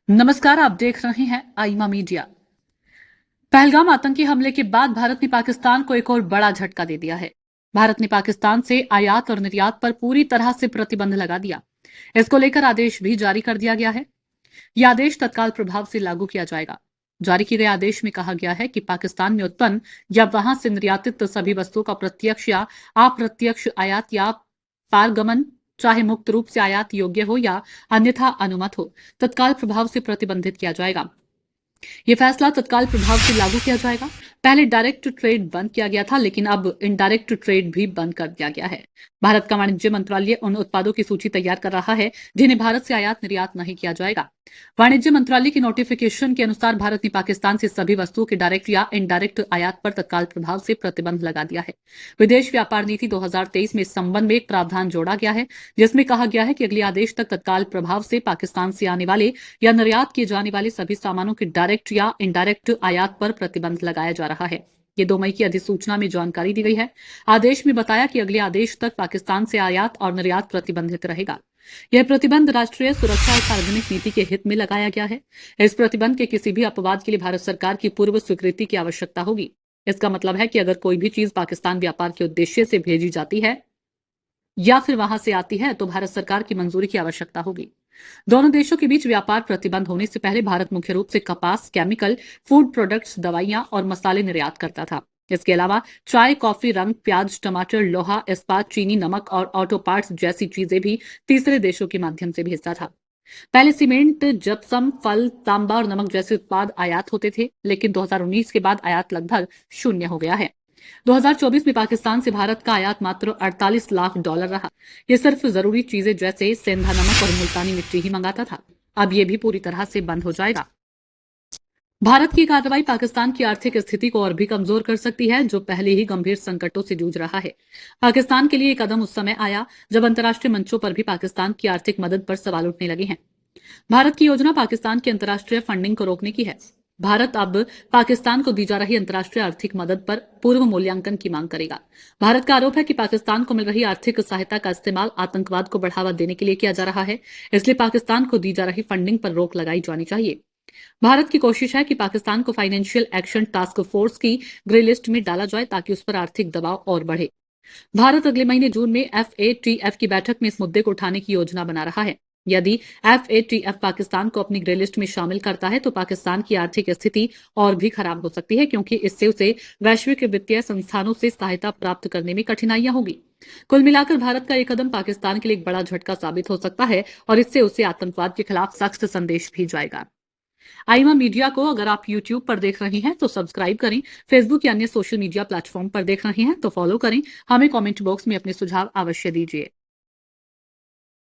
नमस्कार, आप देख रहे हैं आईमा मीडिया। पहलगाम आतंकी हमले के बाद भारत ने पाकिस्तान को एक और बड़ा झटका दे दिया है। भारत ने पाकिस्तान से आयात और निर्यात पर पूरी तरह से प्रतिबंध लगा दिया। इसको लेकर आदेश भी जारी कर दिया गया है। यह आदेश तत्काल प्रभाव से लागू किया जाएगा। जारी किए गए आदेश में कहा गया है कि पाकिस्तान में उत्पन्न या वहां से निर्यातित सभी वस्तुओं का प्रत्यक्ष या अप्रत्यक्ष आयात या पारगमन, चाहे मुक्त रूप से आयात योग्य हो या अन्यथा अनुमत हो, तत्काल प्रभाव से प्रतिबंधित किया जाएगा। यह फैसला तत्काल प्रभाव से लागू किया जाएगा। पहले डायरेक्ट ट्रेड बंद किया गया था, लेकिन अब इनडायरेक्ट ट्रेड भी बंद कर दिया गया है। भारत का वाणिज्य मंत्रालय उन उत्पादों की सूची तैयार कर रहा है जिन्हें भारत से आयात निर्यात नहीं किया जाएगा। वाणिज्य मंत्रालय की नोटिफिकेशन के अनुसार भारत ने पाकिस्तान से सभी वस्तुओं के डायरेक्ट या इनडायरेक्ट आयात पर तत्काल प्रभाव से प्रतिबंध लगा दिया है। विदेश व्यापार नीति 2023 में इस संबंध में एक प्रावधान जोड़ा गया है, जिसमें कहा गया है कि अगले आदेश तक तत्काल प्रभाव से पाकिस्तान से आने वाले या निर्यात किए जाने वाले सभी सामानों के डायरेक्ट या इनडायरेक्ट आयात पर प्रतिबंध लगाया जा रहा है। ये 2 मई की अधिसूचना में जानकारी दी गई है। आदेश में बताया कि अगले आदेश तक पाकिस्तान से आयात और निर्यात प्रतिबंधित रहेगा। यह प्रतिबंध राष्ट्रीय सुरक्षा और सार्वजनिक नीति के हित में लगाया गया है। इस प्रतिबंध के किसी भी अपवाद के लिए भारत सरकार की पूर्व स्वीकृति की आवश्यकता होगी। इसका मतलब है कि अगर कोई भी चीज पाकिस्तान व्यापार के उद्देश्य से भेजी जाती है या फिर वहां से आती है तो भारत सरकार की मंजूरी की आवश्यकता होगी। दोनों देशों के बीच व्यापार प्रतिबंध होने से पहले भारत मुख्य रूप से कपास, केमिकल, फूड प्रोडक्ट्स, दवाइयां और मसाले निर्यात करता था। इसके अलावा चाय, कॉफी, रंग, प्याज, टमाटर, लोहा, इस्पात, चीनी, नमक और ऑटो पार्ट्स जैसी चीजें भी तीसरे देशों के माध्यम से भेजता था। पहले सीमेंट, जिप्सम, फल, तांबा और नमक जैसे उत्पाद आयात होते थे, लेकिन 2019 के बाद आयात लगभग शून्य हो गया है। 2024 में पाकिस्तान से भारत का आयात मात्र $48 लाख रहा। यह सिर्फ जरूरी चीजें जैसे सेंधा नमक और मुल्तानी मिट्टी ही मंगाता था। अब यह भी पूरी तरह से बंद हो जाएगा। भारत की कार्रवाई पाकिस्तान की आर्थिक स्थिति को और भी कमजोर कर सकती है, जो पहले ही गंभीर संकटों से जूझ रहा है। पाकिस्तान के लिए एक कदम उस समय आया जब अंतर्राष्ट्रीय मंचों पर भी पाकिस्तान की आर्थिक मदद पर सवाल उठने लगे हैं। भारत की योजना पाकिस्तान की अंतर्राष्ट्रीय फंडिंग को रोकने की है। भारत अब पाकिस्तान को दी जा रही अंतर्राष्ट्रीय आर्थिक मदद पर पूर्व मूल्यांकन की मांग करेगा। भारत का आरोप है कि पाकिस्तान को मिल रही आर्थिक सहायता का इस्तेमाल आतंकवाद को बढ़ावा देने के लिए किया जा रहा है, इसलिए पाकिस्तान को दी जा रही फंडिंग पर रोक लगाई जानी चाहिए। भारत की कोशिश है कि पाकिस्तान को फाइनेंशियल एक्शन टास्क फोर्स की ग्रे लिस्ट में डाला जाए ताकि उस पर आर्थिक दबाव और बढ़े। भारत अगले महीने जून में FATF की बैठक में इस मुद्दे को उठाने की योजना बना रहा है। यदि FATF पाकिस्तान को अपनी ग्रे लिस्ट में शामिल करता है तो पाकिस्तान की आर्थिक स्थिति और भी खराब हो सकती है, क्योंकि इससे उसे वैश्विक वित्तीय संस्थानों से सहायता प्राप्त करने में कठिनाइयां होगी। कुल मिलाकर भारत का एक कदम पाकिस्तान के लिए एक बड़ा झटका साबित हो सकता है और इससे उसे आतंकवाद के खिलाफ सख्त संदेश भी जाएगा। आईमा मीडिया को अगर आप यूट्यूब पर देख रहे हैं तो सब्सक्राइब करें, फेसबुक या अन्य सोशल मीडिया प्लेटफॉर्म पर देख रहे हैं तो फॉलो करें। हमें कमेंट बॉक्स में अपने सुझाव अवश्य दीजिए।